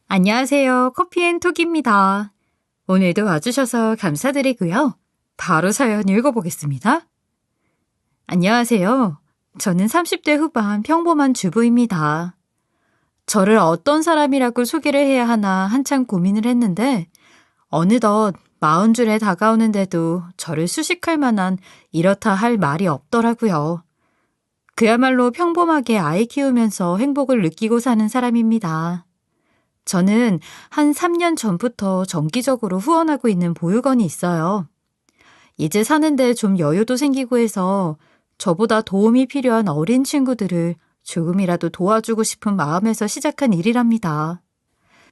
안녕하세요. 커피앤톡입니다. 오늘도 와주셔서 감사드리고요. 바로 사연 읽어보겠습니다. 안녕하세요. 저는 30대 후반 평범한 주부입니다. 저를 어떤 사람이라고 소개를 해야 하나 한참 고민을 했는데 어느덧 40줄에 다가오는데도 저를 수식할 만한 이렇다 할 말이 없더라고요. 그야말로 평범하게 아이 키우면서 행복을 느끼고 사는 사람입니다. 저는 한 3년 전부터 정기적으로 후원하고 있는 보육원이 있어요. 이제 사는데 좀 여유도 생기고 해서 저보다 도움이 필요한 어린 친구들을 조금이라도 도와주고 싶은 마음에서 시작한 일이랍니다.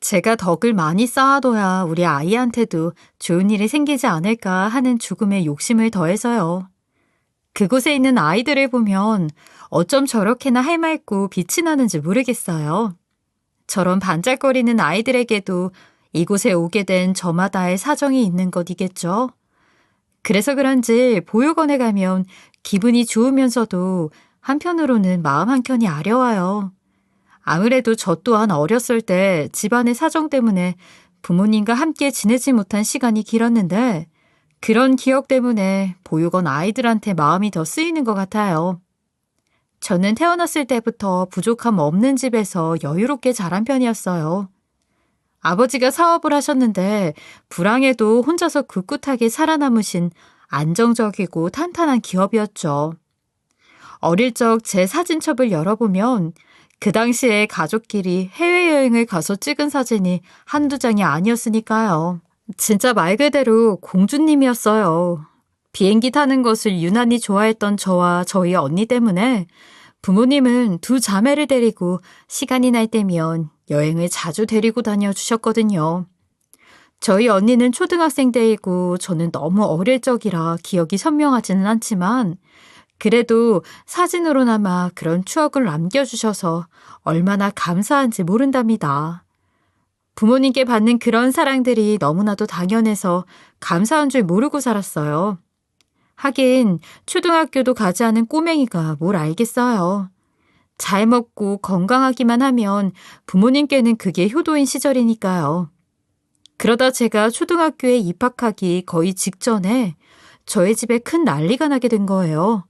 제가 덕을 많이 쌓아둬야 우리 아이한테도 좋은 일이 생기지 않을까 하는 조금의 욕심을 더해서요. 그곳에 있는 아이들을 보면 어쩜 저렇게나 해맑고 빛이 나는지 모르겠어요. 저런 반짝거리는 아이들에게도 이곳에 오게 된 저마다의 사정이 있는 것이겠죠. 그래서 그런지 보육원에 가면 기분이 좋으면서도 한편으로는 마음 한켠이 아려와요. 아무래도 저 또한 어렸을 때 집안의 사정 때문에 부모님과 함께 지내지 못한 시간이 길었는데 그런 기억 때문에 보육원 아이들한테 마음이 더 쓰이는 것 같아요. 저는 태어났을 때부터 부족함 없는 집에서 여유롭게 자란 편이었어요. 아버지가 사업을 하셨는데 불황에도 혼자서 굳굳하게 살아남으신 안정적이고 탄탄한 기업이었죠. 어릴 적 제 사진첩을 열어보면 그 당시에 가족끼리 해외여행을 가서 찍은 사진이 한두 장이 아니었으니까요. 진짜 말 그대로 공주님이었어요. 비행기 타는 것을 유난히 좋아했던 저와 저희 언니 때문에 부모님은 두 자매를 데리고 시간이 날 때면 여행을 자주 데리고 다녀주셨거든요. 저희 언니는 초등학생 때이고 저는 너무 어릴 적이라 기억이 선명하지는 않지만 그래도 사진으로나마 그런 추억을 남겨주셔서 얼마나 감사한지 모른답니다. 부모님께 받는 그런 사랑들이 너무나도 당연해서 감사한 줄 모르고 살았어요. 하긴 초등학교도 가지 않은 꼬맹이가 뭘 알겠어요. 잘 먹고 건강하기만 하면 부모님께는 그게 효도인 시절이니까요. 그러다 제가 초등학교에 입학하기 거의 직전에 저희 집에 큰 난리가 나게 된 거예요.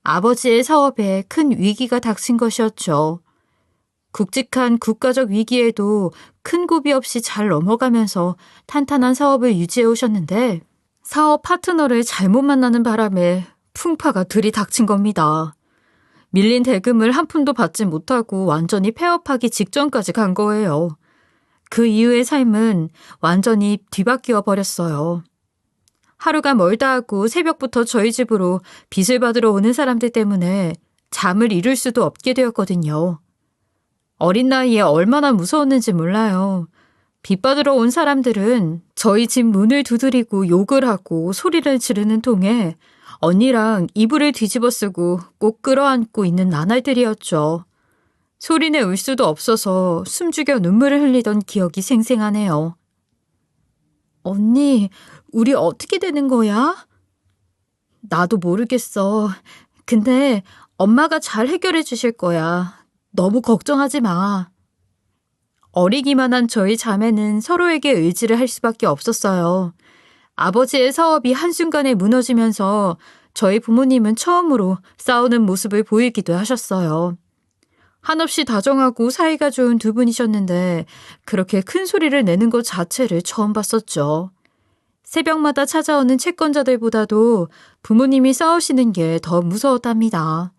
아버지의 사업에 큰 위기가 닥친 것이었죠. 굵직한 국가적 위기에도 큰 고비 없이 잘 넘어가면서 탄탄한 사업을 유지해 오셨는데 사업 파트너를 잘못 만나는 바람에 풍파가 들이닥친 겁니다. 밀린 대금을 한 푼도 받지 못하고 완전히 폐업하기 직전까지 간 거예요. 그 이후의 삶은 완전히 뒤바뀌어 버렸어요. 하루가 멀다 하고 새벽부터 저희 집으로 빚을 받으러 오는 사람들 때문에 잠을 이룰 수도 없게 되었거든요. 어린 나이에 얼마나 무서웠는지 몰라요. 빚 받으러 온 사람들은 저희 집 문을 두드리고 욕을 하고 소리를 지르는 통에 언니랑 이불을 뒤집어 쓰고 꼭 끌어안고 있는 나날들이었죠. 소리내 울 수도 없어서 숨죽여 눈물을 흘리던 기억이 생생하네요. 언니, 우리 어떻게 되는 거야? 나도 모르겠어. 근데 엄마가 잘 해결해 주실 거야. 너무 걱정하지 마. 어리기만 한 저희 자매는 서로에게 의지를 할 수밖에 없었어요. 아버지의 사업이 한순간에 무너지면서 저희 부모님은 처음으로 싸우는 모습을 보이기도 하셨어요. 한없이 다정하고 사이가 좋은 두 분이셨는데 그렇게 큰 소리를 내는 것 자체를 처음 봤었죠. 새벽마다 찾아오는 채권자들보다도 부모님이 싸우시는 게 더 무서웠답니다.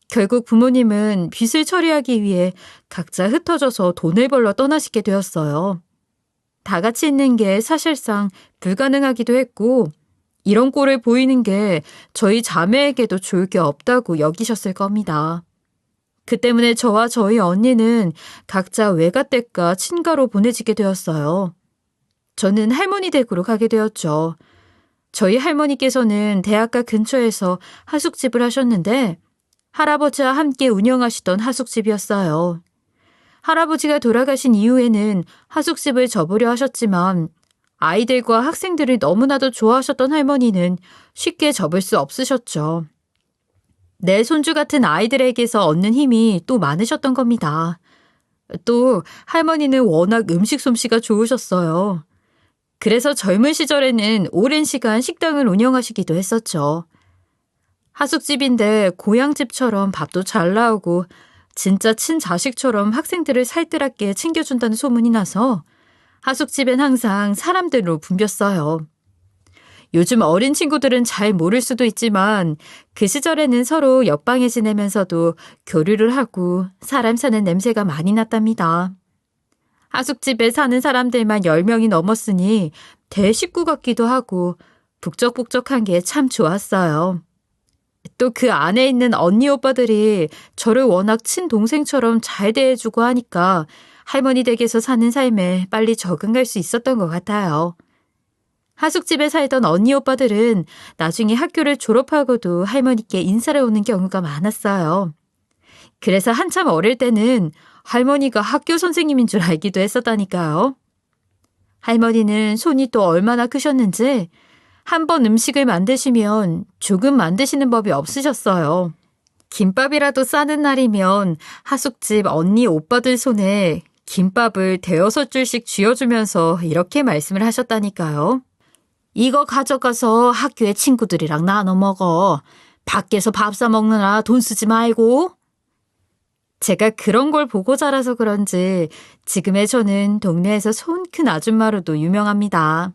결국 부모님은 빚을 처리하기 위해 각자 흩어져서 돈을 벌러 떠나시게 되었어요. 다 같이 있는 게 사실상 불가능하기도 했고 이런 꼴을 보이는 게 저희 자매에게도 좋을 게 없다고 여기셨을 겁니다. 그 때문에 저와 저희 언니는 각자 외가댁과 친가로 보내지게 되었어요. 저는 할머니 댁으로 가게 되었죠. 저희 할머니께서는 대학가 근처에서 하숙집을 하셨는데 할아버지와 함께 운영하시던 하숙집이었어요. 할아버지가 돌아가신 이후에는 하숙집을 접으려 하셨지만 아이들과 학생들을 너무나도 좋아하셨던 할머니는 쉽게 접을 수 없으셨죠. 내 손주 같은 아이들에게서 얻는 힘이 또 많으셨던 겁니다. 또 할머니는 워낙 음식 솜씨가 좋으셨어요. 그래서 젊은 시절에는 오랜 시간 식당을 운영하시기도 했었죠. 하숙집인데 고향집처럼 밥도 잘 나오고 진짜 친자식처럼 학생들을 살뜰하게 챙겨준다는 소문이 나서 하숙집엔 항상 사람들로 붐볐어요. 요즘 어린 친구들은 잘 모를 수도 있지만 그 시절에는 서로 옆방에 지내면서도 교류를 하고 사람 사는 냄새가 많이 났답니다. 하숙집에 사는 사람들만 10명이 넘었으니 대식구 같기도 하고 북적북적한 게 참 좋았어요. 또 그 안에 있는 언니 오빠들이 저를 워낙 친동생처럼 잘 대해주고 하니까 할머니 댁에서 사는 삶에 빨리 적응할 수 있었던 것 같아요. 하숙집에 살던 언니 오빠들은 나중에 학교를 졸업하고도 할머니께 인사를 오는 경우가 많았어요. 그래서 한참 어릴 때는 할머니가 학교 선생님인 줄 알기도 했었다니까요. 할머니는 손이 또 얼마나 크셨는지 한 번 음식을 만드시면 조금 만드시는 법이 없으셨어요. 김밥이라도 싸는 날이면 하숙집 언니 오빠들 손에 김밥을 대여섯 줄씩 쥐어주면서 이렇게 말씀을 하셨다니까요. 이거 가져가서 학교에 친구들이랑 나눠 먹어. 밖에서 밥 사 먹느라 돈 쓰지 말고. 제가 그런 걸 보고 자라서 그런지 지금의 저는 동네에서 손 큰 아줌마로도 유명합니다.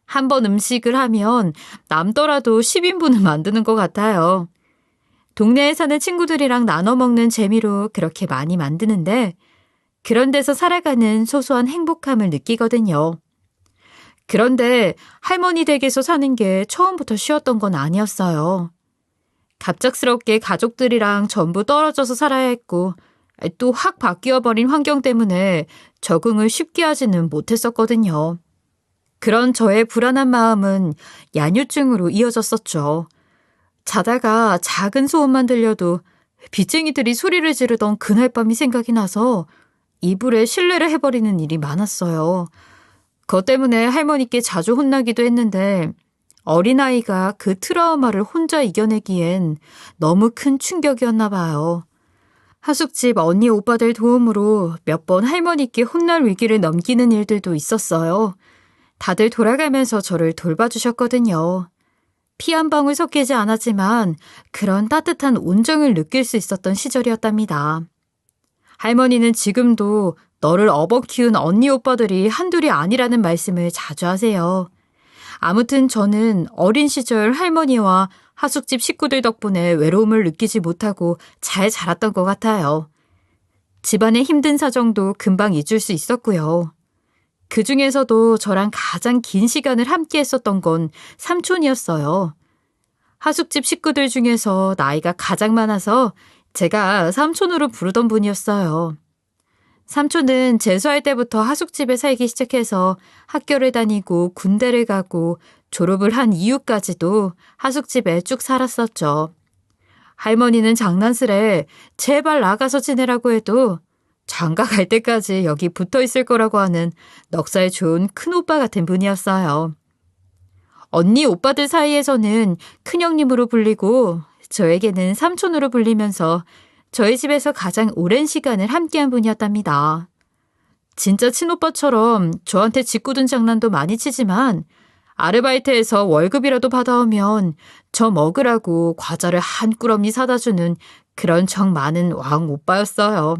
한 번 음식을 하면 남더라도 10인분은 만드는 것 같아요. 동네에 사는 친구들이랑 나눠 먹는 재미로 그렇게 많이 만드는데 그런 데서 살아가는 소소한 행복함을 느끼거든요. 그런데 할머니 댁에서 사는 게 처음부터 쉬웠던 건 아니었어요. 갑작스럽게 가족들이랑 전부 떨어져서 살아야 했고 또 확 바뀌어버린 환경 때문에 적응을 쉽게 하지는 못했었거든요. 그런 저의 불안한 마음은 야뇨증으로 이어졌었죠. 자다가 작은 소음만 들려도 빚쟁이들이 소리를 지르던 그날 밤이 생각이 나서 이불에 실내를 해버리는 일이 많았어요. 그것 때문에 할머니께 자주 혼나기도 했는데 어린아이가 그 트라우마를 혼자 이겨내기엔 너무 큰 충격이었나 봐요. 하숙집 언니 오빠들 도움으로 몇 번 할머니께 혼날 위기를 넘기는 일들도 있었어요. 다들 돌아가면서 저를 돌봐주셨거든요. 피 한 방울 섞이지 않았지만 그런 따뜻한 온정을 느낄 수 있었던 시절이었답니다. 할머니는 지금도 너를 업어 키운 언니 오빠들이 한둘이 아니라는 말씀을 자주 하세요. 아무튼 저는 어린 시절 할머니와 하숙집 식구들 덕분에 외로움을 느끼지 못하고 잘 자랐던 것 같아요. 집안의 힘든 사정도 금방 잊을 수 있었고요. 그 중에서도 저랑 가장 긴 시간을 함께 했었던 건 삼촌이었어요. 하숙집 식구들 중에서 나이가 가장 많아서 제가 삼촌으로 부르던 분이었어요. 삼촌은 재수할 때부터 하숙집에 살기 시작해서 학교를 다니고 군대를 가고 졸업을 한 이후까지도 하숙집에 쭉 살았었죠. 할머니는 장난스레 제발 나가서 지내라고 해도 장가 갈 때까지 여기 붙어 있을 거라고 하는 넉살 좋은 큰오빠 같은 분이었어요. 언니 오빠들 사이에서는 큰형님으로 불리고 저에게는 삼촌으로 불리면서 저희 집에서 가장 오랜 시간을 함께한 분이었답니다. 진짜 친오빠처럼 저한테 짓궂은 장난도 많이 치지만 아르바이트에서 월급이라도 받아오면 저 먹으라고 과자를 한 꾸러미 사다 주는 그런 정 많은 왕 오빠였어요.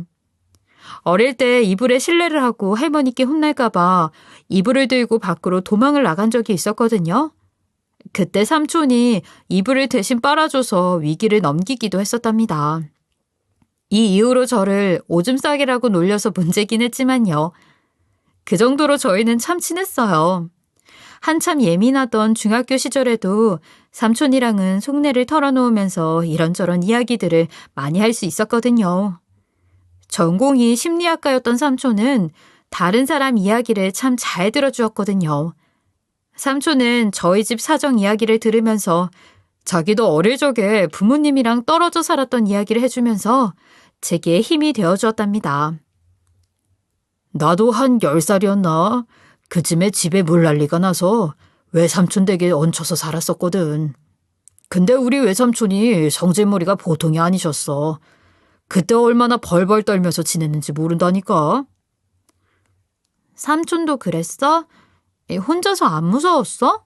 어릴 때 이불에 실내를 하고 할머니께 혼날까봐 이불을 들고 밖으로 도망을 나간 적이 있었거든요. 그때 삼촌이 이불을 대신 빨아줘서 위기를 넘기기도 했었답니다. 이 이후로 저를 오줌 싸개라고 놀려서 문제긴 했지만요. 그 정도로 저희는 참 친했어요. 한참 예민하던 중학교 시절에도 삼촌이랑은 속내를 털어놓으면서 이런저런 이야기들을 많이 할 수 있었거든요. 전공이 심리학과였던 삼촌은 다른 사람 이야기를 참 잘 들어주었거든요. 삼촌은 저희 집 사정 이야기를 들으면서 자기도 어릴 적에 부모님이랑 떨어져 살았던 이야기를 해주면서 제게 힘이 되어주었답니다. 나도 한 10살이었나? 그쯤에 집에 물난리가 나서 외삼촌 댁에 얹혀서 살았었거든. 근데 우리 외삼촌이 성질머리가 보통이 아니셨어. 그때 얼마나 벌벌 떨면서 지냈는지 모른다니까. 삼촌도 그랬어? 혼자서 안 무서웠어?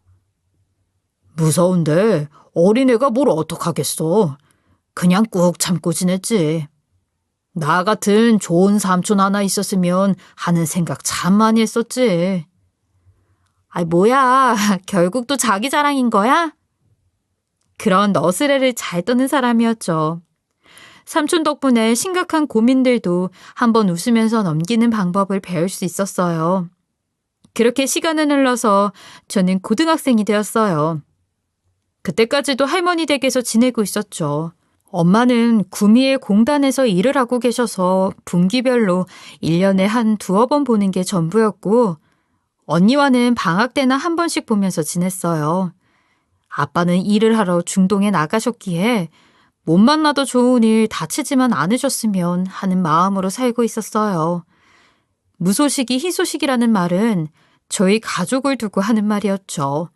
무서운데 어린애가 뭘 어떡하겠어. 그냥 꾹 참고 지냈지. 나 같은 좋은 삼촌 하나 있었으면 하는 생각 참 많이 했었지. 뭐야, 결국 또 자기 자랑인 거야? 그런 너스레를 잘 떠는 사람이었죠. 삼촌 덕분에 심각한 고민들도 한번 웃으면서 넘기는 방법을 배울 수 있었어요. 그렇게 시간은 흘러서 저는 고등학생이 되었어요. 그때까지도 할머니 댁에서 지내고 있었죠. 엄마는 구미의 공단에서 일을 하고 계셔서 분기별로 1년에 한 두어 번 보는 게 전부였고, 언니와는 방학 때나 한 번씩 보면서 지냈어요. 아빠는 일을 하러 중동에 나가셨기에 못 만나도 좋은 일 다치지만 않으셨으면 하는 마음으로 살고 있었어요. 무소식이 희소식이라는 말은 저희 가족을 두고 하는 말이었죠.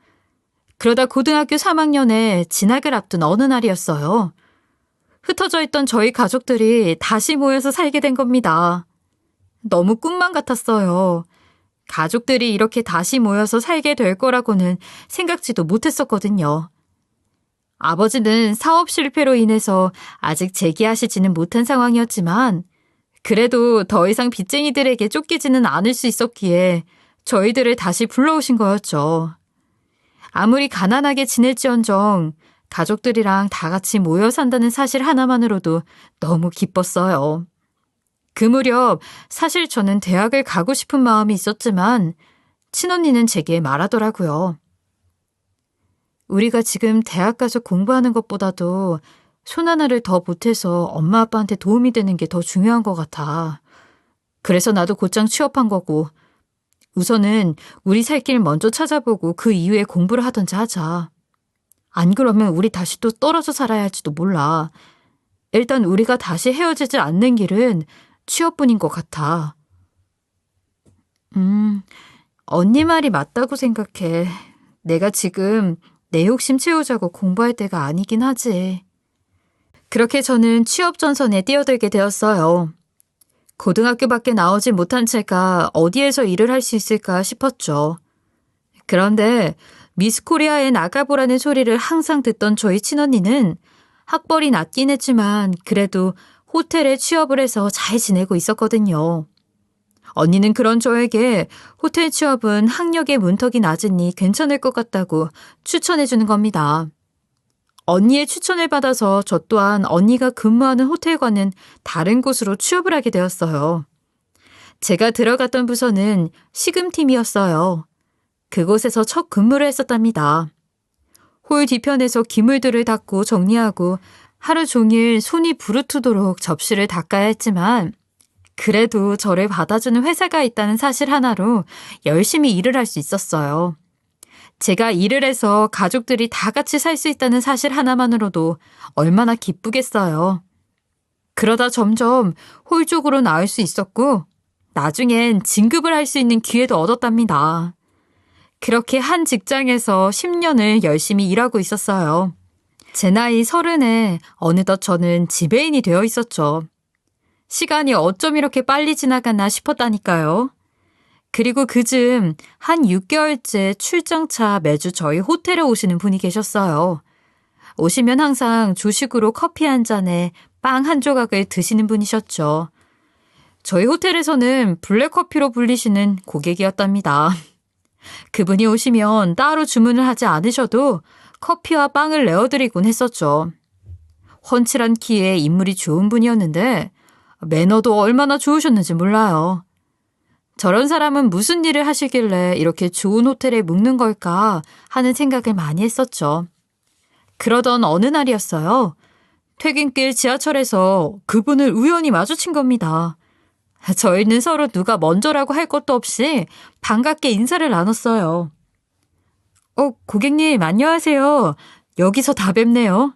그러다 고등학교 3학년에 진학을 앞둔 어느 날이었어요. 흩어져 있던 저희 가족들이 다시 모여서 살게 된 겁니다. 너무 꿈만 같았어요. 가족들이 이렇게 다시 모여서 살게 될 거라고는 생각지도 못했었거든요. 아버지는 사업 실패로 인해서 아직 재기하시지는 못한 상황이었지만 그래도 더 이상 빚쟁이들에게 쫓기지는 않을 수 있었기에 저희들을 다시 불러오신 거였죠. 아무리 가난하게 지낼지언정 가족들이랑 다 같이 모여 산다는 사실 하나만으로도 너무 기뻤어요. 그 무렵 사실 저는 대학을 가고 싶은 마음이 있었지만 친언니는 제게 말하더라고요. 우리가 지금 대학 가서 공부하는 것보다도 손 하나를 더 보태서 엄마 아빠한테 도움이 되는 게 더 중요한 것 같아. 그래서 나도 곧장 취업한 거고 우선은 우리 살 길 먼저 찾아보고 그 이후에 공부를 하던지 하자. 안 그러면 우리 다시 또 떨어져 살아야 할지도 몰라. 일단 우리가 다시 헤어지지 않는 길은 취업뿐인 것 같아. 언니 말이 맞다고 생각해. 내가 지금 내 욕심 채우자고 공부할 때가 아니긴 하지. 그렇게 저는 취업 전선에 뛰어들게 되었어요. 고등학교밖에 나오지 못한 제가 어디에서 일을 할 수 있을까 싶었죠. 그런데 미스 코리아에 나가보라는 소리를 항상 듣던 저희 친언니는 학벌이 낮긴 했지만 그래도 호텔에 취업을 해서 잘 지내고 있었거든요. 언니는 그런 저에게 호텔 취업은 학력의 문턱이 낮으니 괜찮을 것 같다고 추천해주는 겁니다. 언니의 추천을 받아서 저 또한 언니가 근무하는 호텔과는 다른 곳으로 취업을 하게 되었어요. 제가 들어갔던 부서는 식음팀이었어요. 그곳에서 첫 근무를 했었답니다. 홀 뒤편에서 기물들을 닦고 정리하고 하루 종일 손이 부르트도록 접시를 닦아야 했지만 그래도 저를 받아주는 회사가 있다는 사실 하나로 열심히 일을 할 수 있었어요. 제가 일을 해서 가족들이 다 같이 살 수 있다는 사실 하나만으로도 얼마나 기쁘겠어요. 그러다 점점 홀 쪽으로 나올 수 있었고 나중엔 진급을 할 수 있는 기회도 얻었답니다. 그렇게 한 직장에서 10년을 열심히 일하고 있었어요. 제 나이 30에 어느덧 저는 지배인이 되어 있었죠. 시간이 어쩜 이렇게 빨리 지나갔나 싶었다니까요. 그리고 그즈음 한 6개월째 출장차 매주 저희 호텔에 오시는 분이 계셨어요. 오시면 항상 조식으로 커피 한 잔에 빵 한 조각을 드시는 분이셨죠. 저희 호텔에서는 블랙커피로 불리시는 고객이었답니다. 그분이 오시면 따로 주문을 하지 않으셔도 커피와 빵을 내어드리곤 했었죠. 훤칠한 키에 인물이 좋은 분이었는데 매너도 얼마나 좋으셨는지 몰라요. 저런 사람은 무슨 일을 하시길래 이렇게 좋은 호텔에 묵는 걸까 하는 생각을 많이 했었죠. 그러던 어느 날이었어요. 퇴근길 지하철에서 그분을 우연히 마주친 겁니다. 저희는 서로 누가 먼저라고 할 것도 없이 반갑게 인사를 나눴어요. 고객님 안녕하세요. 여기서 다 뵙네요.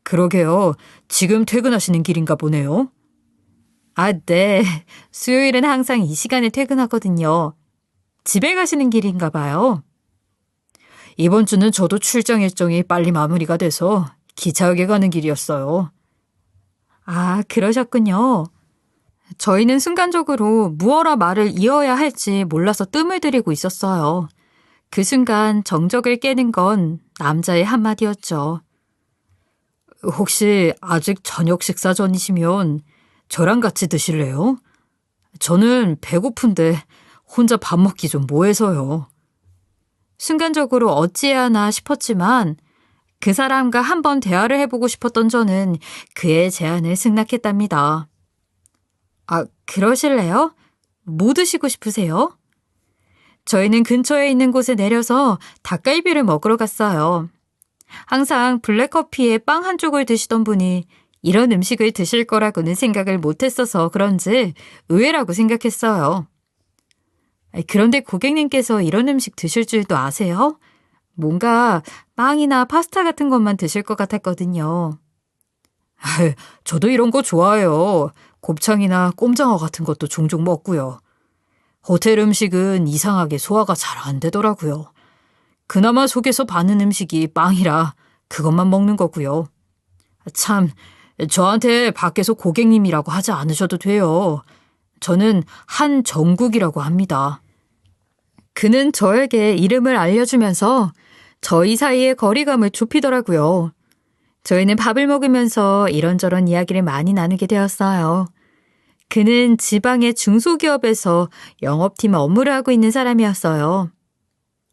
그러게요. 지금 퇴근하시는 길인가 보네요. 네. 수요일은 항상 이 시간에 퇴근하거든요. 집에 가시는 길인가 봐요. 이번 주는 저도 출장 일정이 빨리 마무리가 돼서 기차역에 가는 길이었어요. 아, 그러셨군요. 저희는 순간적으로 무어라 말을 이어야 할지 몰라서 뜸을 들이고 있었어요. 그 순간 정적을 깨는 건 남자의 한마디였죠. 혹시 아직 저녁 식사 전이시면 저랑 같이 드실래요? 저는 배고픈데 혼자 밥 먹기 좀 뭐해서요. 순간적으로 어찌해야 하나 싶었지만 그 사람과 한번 대화를 해보고 싶었던 저는 그의 제안을 승낙했답니다. 아, 그러실래요? 뭐 드시고 싶으세요? 저희는 근처에 있는 곳에 내려서 닭갈비를 먹으러 갔어요. 항상 블랙커피에 빵 한 쪽을 드시던 분이 이런 음식을 드실 거라고는 생각을 못했어서 그런지 의외라고 생각했어요. 그런데 고객님께서 이런 음식 드실 줄도 아세요? 뭔가 빵이나 파스타 같은 것만 드실 것 같았거든요. 저도 이런 거 좋아해요. 곱창이나 꼼장어 같은 것도 종종 먹고요. 호텔 음식은 이상하게 소화가 잘 안 되더라고요. 그나마 속에서 받는 음식이 빵이라 그것만 먹는 거고요. 참, 저한테 밖에서 고객님이라고 하지 않으셔도 돼요. 저는 한정국이라고 합니다. 그는 저에게 이름을 알려주면서 저희 사이의 거리감을 좁히더라고요. 저희는 밥을 먹으면서 이런저런 이야기를 많이 나누게 되었어요. 그는 지방의 중소기업에서 영업팀 업무를 하고 있는 사람이었어요.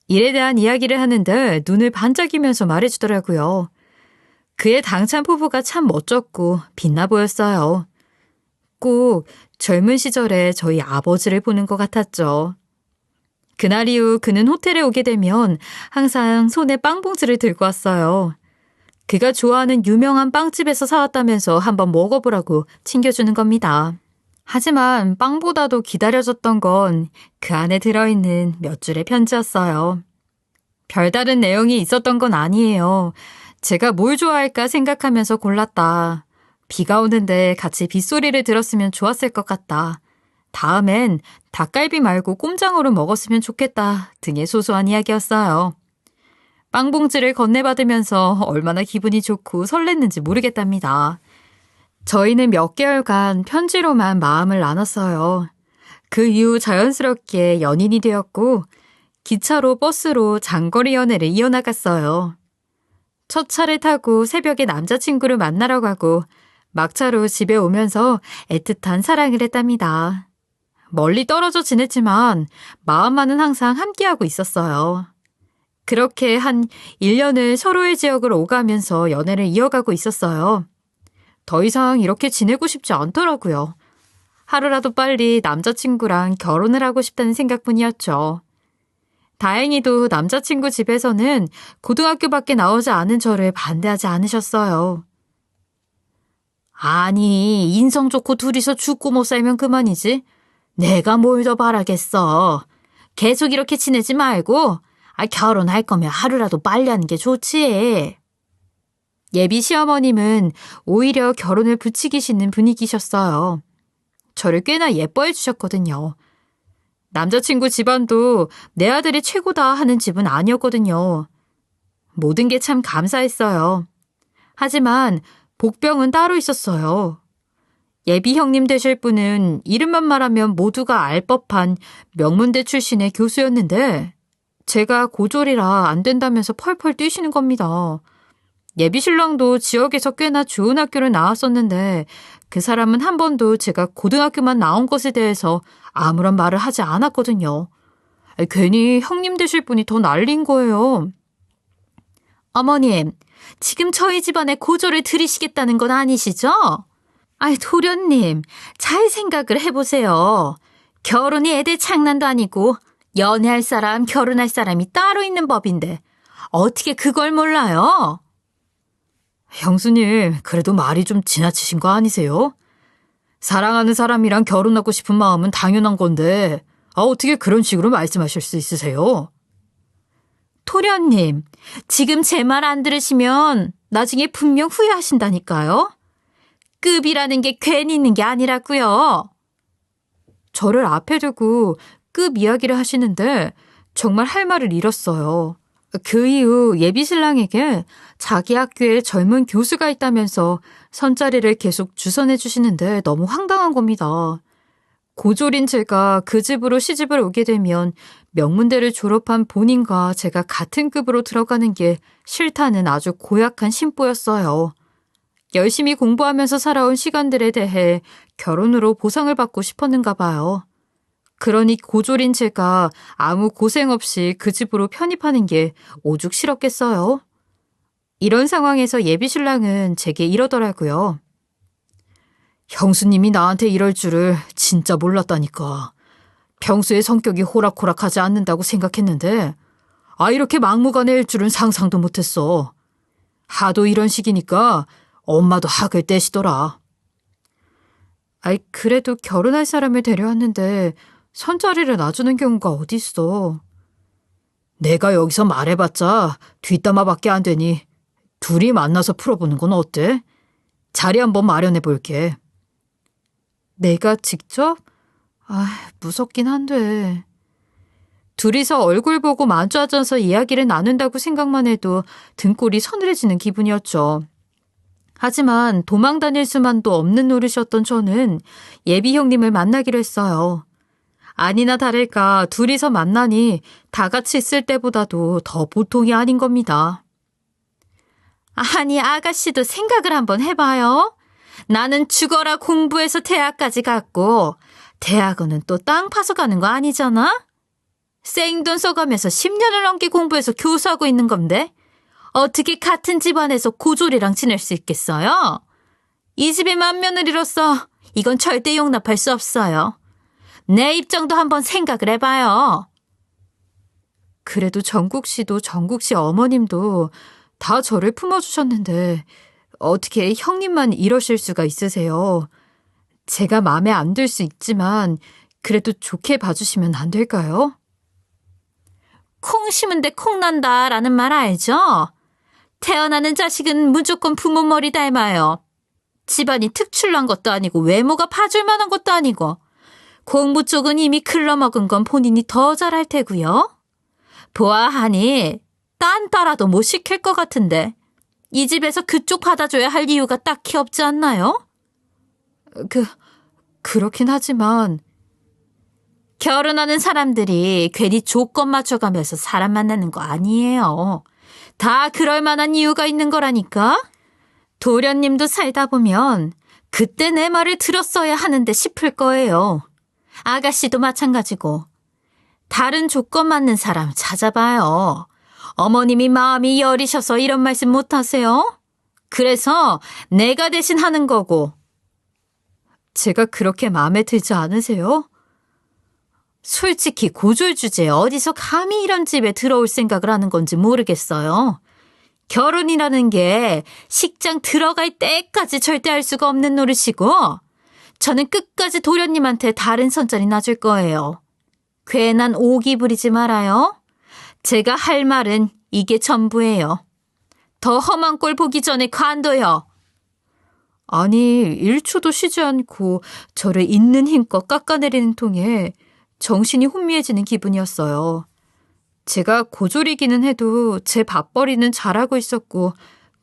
일에 대한 이야기를 하는데 눈을 반짝이면서 말해주더라고요. 그의 당찬 포부가 참 멋졌고 빛나 보였어요. 꼭 젊은 시절에 저희 아버지를 보는 것 같았죠. 그날 이후 그는 호텔에 오게 되면 항상 손에 빵봉지를 들고 왔어요. 그가 좋아하는 유명한 빵집에서 사왔다면서 한번 먹어보라고 챙겨주는 겁니다. 하지만 빵보다도 기다려졌던 건 그 안에 들어있는 몇 줄의 편지였어요. 별다른 내용이 있었던 건 아니에요. 제가 뭘 좋아할까 생각하면서 골랐다. 비가 오는데 같이 빗소리를 들었으면 좋았을 것 같다. 다음엔 닭갈비 말고 꼼장어로 먹었으면 좋겠다 등의 소소한 이야기였어요. 빵봉지를 건네받으면서 얼마나 기분이 좋고 설렜는지 모르겠답니다. 저희는 몇 개월간 편지로만 마음을 나눴어요. 그 이후 자연스럽게 연인이 되었고 기차로 버스로 장거리 연애를 이어나갔어요. 첫 차를 타고 새벽에 남자친구를 만나러 가고 막차로 집에 오면서 애틋한 사랑을 했답니다. 멀리 떨어져 지냈지만 마음만은 항상 함께하고 있었어요. 그렇게 한 1년을 서로의 지역을 오가면서 연애를 이어가고 있었어요. 더 이상 이렇게 지내고 싶지 않더라고요. 하루라도 빨리 남자친구랑 결혼을 하고 싶다는 생각뿐이었죠. 다행히도 남자친구 집에서는 고등학교밖에 나오지 않은 저를 반대하지 않으셨어요. 아니, 인성 좋고 둘이서 죽고 못 살면 그만이지. 내가 뭘 더 바라겠어. 계속 이렇게 지내지 말고 결혼할 거면 하루라도 빨리 하는 게 좋지. 예비 시어머님은 오히려 결혼을 부추기시는 분위기셨어요. 저를 꽤나 예뻐해 주셨거든요. 남자친구 집안도 내 아들이 최고다 하는 집은 아니었거든요. 모든 게 참 감사했어요. 하지만 복병은 따로 있었어요. 예비 형님 되실 분은 이름만 말하면 모두가 알 법한 명문대 출신의 교수였는데 제가 고졸이라 안 된다면서 펄펄 뛰시는 겁니다. 예비 신랑도 지역에서 꽤나 좋은 학교를 나왔었는데 그 사람은 한 번도 제가 고등학교만 나온 것에 대해서 아무런 말을 하지 않았거든요. 괜히 형님 되실 분이 더 난린 거예요. 어머님, 지금 저희 집안에 고조를 들이시겠다는 건 아니시죠? 도련님, 잘 생각을 해보세요. 결혼이 애들 장난도 아니고 연애할 사람, 결혼할 사람이 따로 있는 법인데 어떻게 그걸 몰라요? 형수님, 그래도 말이 좀 지나치신 거 아니세요? 사랑하는 사람이랑 결혼하고 싶은 마음은 당연한 건데 어떻게 그런 식으로 말씀하실 수 있으세요? 토련님, 지금 제 말 안 들으시면 나중에 분명 후회하신다니까요. 급이라는 게 괜히 있는 게 아니라고요. 저를 앞에 두고 급 이야기를 하시는데 정말 할 말을 잃었어요. 그 이후 예비신랑에게 자기 학교에 젊은 교수가 있다면서 선자리를 계속 주선해 주시는데 너무 황당한 겁니다. 고졸인 제가 그 집으로 시집을 오게 되면 명문대를 졸업한 본인과 제가 같은 급으로 들어가는 게 싫다는 아주 고약한 심보였어요. 열심히 공부하면서 살아온 시간들에 대해 결혼으로 보상을 받고 싶었는가 봐요. 그러니 고졸인 제가 아무 고생 없이 그 집으로 편입하는 게 오죽 싫었겠어요. 이런 상황에서 예비신랑은 제게 이러더라고요. 형수님이 나한테 이럴 줄을 진짜 몰랐다니까. 평소에 성격이 호락호락하지 않는다고 생각했는데 이렇게 막무가내일 줄은 상상도 못했어. 하도 이런 식이니까 엄마도 학을 떼시더라. 그래도 결혼할 사람을 데려왔는데 선자리를 놔주는 경우가 어딨어. 내가 여기서 말해봤자 뒷담화밖에 안 되니 둘이 만나서 풀어보는 건 어때? 자리 한번 마련해 볼게. 내가 직접? 무섭긴 한데. 둘이서 얼굴 보고 마주 앉아서 이야기를 나눈다고 생각만 해도 등골이 서늘해지는 기분이었죠. 하지만 도망 다닐 수만도 없는 노릇이었던 저는 예비 형님을 만나기로 했어요. 아니나 다를까 둘이서 만나니 다 같이 있을 때보다도 더 보통이 아닌 겁니다. 아니, 아가씨도 생각을 한번 해봐요. 나는 죽어라 공부해서 대학까지 갔고 대학원은 또 땅 파서 가는 거 아니잖아? 생돈 써가면서 10년을 넘게 공부해서 교수하고 있는 건데 어떻게 같은 집안에서 고졸이랑 지낼 수 있겠어요? 이 집의 맏며느리로서 이건 절대 용납할 수 없어요. 내 입장도 한번 생각을 해봐요. 그래도 정국 씨도 정국 씨 어머님도 다 저를 품어주셨는데 어떻게 형님만 이러실 수가 있으세요? 제가 마음에 안 들 수 있지만 그래도 좋게 봐주시면 안 될까요? 콩 심은 데 콩 난다라는 말 알죠? 태어나는 자식은 무조건 부모 머리 닮아요. 집안이 특출난 것도 아니고 외모가 봐줄 만한 것도 아니고 공부 쪽은 이미 글러먹은 건 본인이 더 잘할 테고요. 보아하니 딴 따라도 못 시킬 것 같은데 이 집에서 그쪽 받아줘야 할 이유가 딱히 없지 않나요? 그렇긴 하지만 결혼하는 사람들이 괜히 조건 맞춰가면서 사람 만나는 거 아니에요. 다 그럴 만한 이유가 있는 거라니까. 도련님도 살다 보면 그때 내 말을 들었어야 하는데 싶을 거예요. 아가씨도 마찬가지고. 다른 조건 맞는 사람 찾아봐요. 어머님이 마음이 여리셔서 이런 말씀 못하세요? 그래서 내가 대신 하는 거고. 제가 그렇게 마음에 들지 않으세요? 솔직히 고졸 주제에 어디서 감히 이런 집에 들어올 생각을 하는 건지 모르겠어요. 결혼이라는 게 식장 들어갈 때까지 절대 할 수가 없는 노릇이고 저는 끝까지 도련님한테 다른 선자리 놔줄 거예요. 괜한 오기 부리지 말아요. 제가 할 말은 이게 전부예요. 더 험한 꼴 보기 전에 관둬요. 아니, 1초도 쉬지 않고 저를 있는 힘껏 깎아내리는 통에 정신이 혼미해지는 기분이었어요. 제가 고졸이기는 해도 제 밥벌이는 잘하고 있었고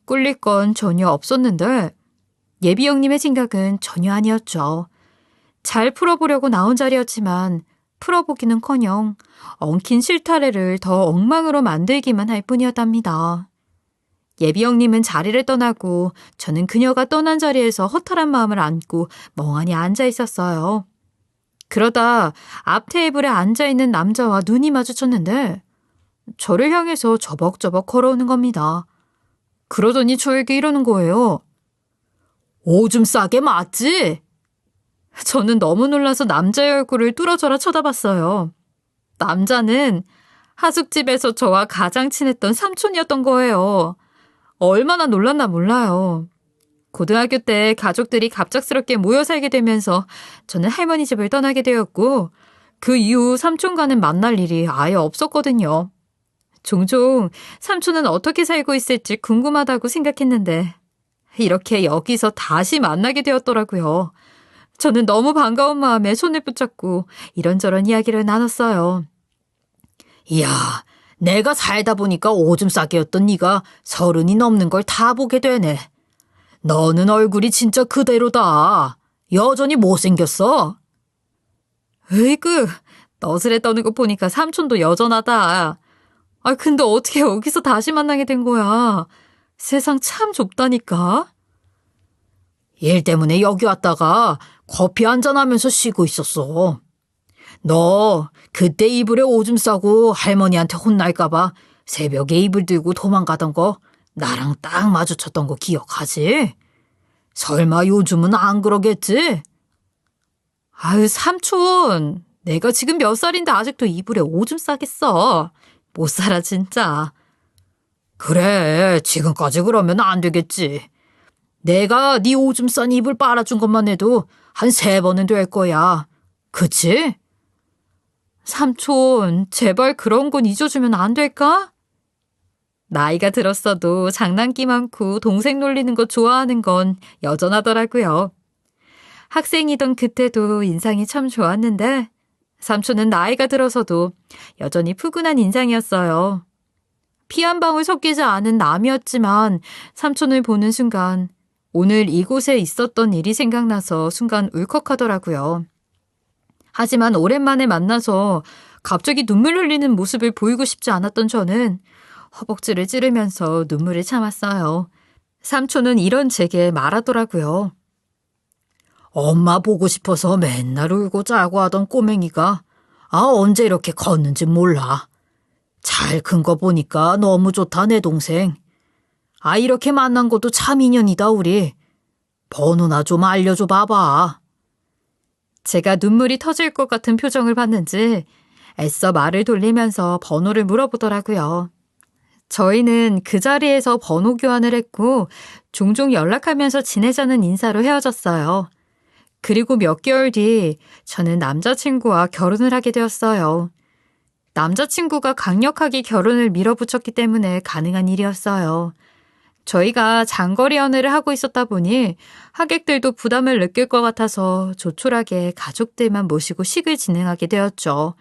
꿀릴 건 전혀 없었는데 예비 형님의 생각은 전혀 아니었죠. 잘 풀어보려고 나온 자리였지만 풀어보기는커녕 엉킨 실타래를 더 엉망으로 만들기만 할 뿐이었답니다. 예비 형님은 자리를 떠나고 저는 그녀가 떠난 자리에서 허탈한 마음을 안고 멍하니 앉아 있었어요. 그러다 앞 테이블에 앉아있는 남자와 눈이 마주쳤는데 저를 향해서 저벅저벅 걸어오는 겁니다. 그러더니 저에게 이러는 거예요. 오줌 싸게 맞지? 저는 너무 놀라서 남자의 얼굴을 뚫어져라 쳐다봤어요. 남자는 하숙집에서 저와 가장 친했던 삼촌이었던 거예요. 얼마나 놀랐나 몰라요. 고등학교 때 가족들이 갑작스럽게 모여 살게 되면서 저는 할머니 집을 떠나게 되었고 그 이후 삼촌과는 만날 일이 아예 없었거든요. 종종 삼촌은 어떻게 살고 있을지 궁금하다고 생각했는데 이렇게 여기서 다시 만나게 되었더라고요. 저는 너무 반가운 마음에 손을 붙잡고 이런저런 이야기를 나눴어요. 이야, 내가 살다 보니까 오줌 싸개였던 네가 30이 넘는 걸 다 보게 되네. 너는 얼굴이 진짜 그대로다. 여전히 못생겼어. 으이그, 너스레 떠는 거 보니까 삼촌도 여전하다. 아, 근데 어떻게 여기서 다시 만나게 된 거야? 세상 참 좁다니까. 일 때문에 여기 왔다가 커피 한잔하면서 쉬고 있었어. 너 그때 이불에 오줌 싸고 할머니한테 혼날까봐 새벽에 이불 들고 도망가던 거 나랑 딱 마주쳤던 거 기억하지? 설마 요즘은 안 그러겠지? 아유, 삼촌. 내가 지금 몇 살인데 아직도 이불에 오줌 싸겠어. 못 살아, 진짜. 그래, 지금까지 그러면 안 되겠지. 내가 네 오줌 싼 이불 빨아준 것만 해도 한 3번은 될 거야. 그치? 삼촌, 제발 그런 건 잊어주면 안 될까? 나이가 들었어도 장난기 많고 동생 놀리는 거 좋아하는 건 여전하더라고요. 학생이던 그때도 인상이 참 좋았는데 삼촌은 나이가 들어서도 여전히 푸근한 인상이었어요. 피 한 방울 섞이지 않은 남이었지만 삼촌을 보는 순간 오늘 이곳에 있었던 일이 생각나서 순간 울컥하더라고요. 하지만 오랜만에 만나서 갑자기 눈물 흘리는 모습을 보이고 싶지 않았던 저는 허벅지를 찌르면서 눈물을 참았어요. 삼촌은 이런 제게 말하더라고요. 엄마 보고 싶어서 맨날 울고 짜고 하던 꼬맹이가 언제 이렇게 컸는지 몰라. 잘 큰 거 보니까 너무 좋다 내 동생. 이렇게 만난 것도 참 인연이다 우리. 번호나 좀 알려줘 봐봐. 제가 눈물이 터질 것 같은 표정을 봤는지 애써 말을 돌리면서 번호를 물어보더라고요. 저희는 그 자리에서 번호 교환을 했고 종종 연락하면서 지내자는 인사로 헤어졌어요. 그리고 몇 개월 뒤 저는 남자친구와 결혼을 하게 되었어요. 남자친구가 강력하게 결혼을 밀어붙였기 때문에 가능한 일이었어요. 저희가 장거리 연애를 하고 있었다 보니 하객들도 부담을 느낄 것 같아서 조촐하게 가족들만 모시고 식을 진행하게 되었죠.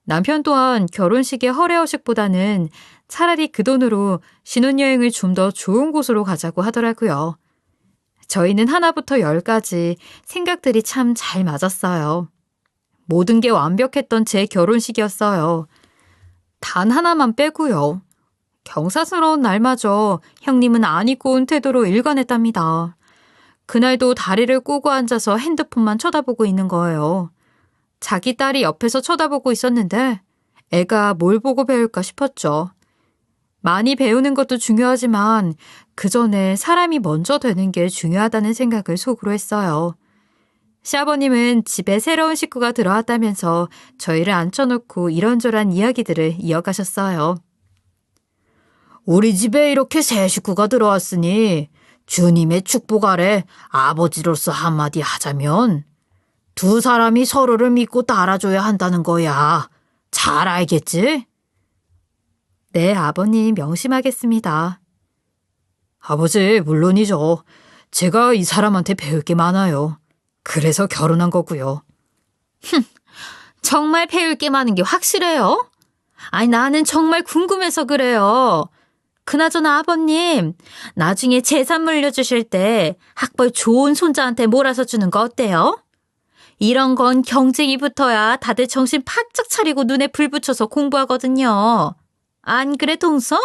남편 또한 결혼식의 허례허식보다는 차라리 그 돈으로 신혼여행을 좀 더 좋은 곳으로 가자고 하더라고요. 저희는 하나부터 10까지 생각들이 참 잘 맞았어요. 모든 게 완벽했던 제 결혼식이었어요. 단 하나만 빼고요. 경사스러운 날마저 형님은 안 입고 온 태도로 일관했답니다. 그날도 다리를 꼬고 앉아서 핸드폰만 쳐다보고 있는 거예요. 자기 딸이 옆에서 쳐다보고 있었는데 애가 뭘 보고 배울까 싶었죠. 많이 배우는 것도 중요하지만 그 전에 사람이 먼저 되는 게 중요하다는 생각을 속으로 했어요. 시아버님은 집에 새로운 식구가 들어왔다면서 저희를 앉혀놓고 이런저런 이야기들을 이어가셨어요. 우리 집에 이렇게 새 식구가 들어왔으니 주님의 축복 아래 아버지로서 한마디 하자면 두 사람이 서로를 믿고 따라줘야 한다는 거야. 잘 알겠지? 네, 아버님 명심하겠습니다. 아버지, 물론이죠. 제가 이 사람한테 배울 게 많아요. 그래서 결혼한 거고요. 정말 배울 게 많은 게 확실해요? 나는 정말 궁금해서 그래요. 그나저나 아버님, 나중에 재산 물려주실 때 학벌 좋은 손자한테 몰아서 주는 거 어때요? 이런 건 경쟁이 붙어야 다들 정신 바짝 차리고 눈에 불 붙여서 공부하거든요. 안 그래, 동서?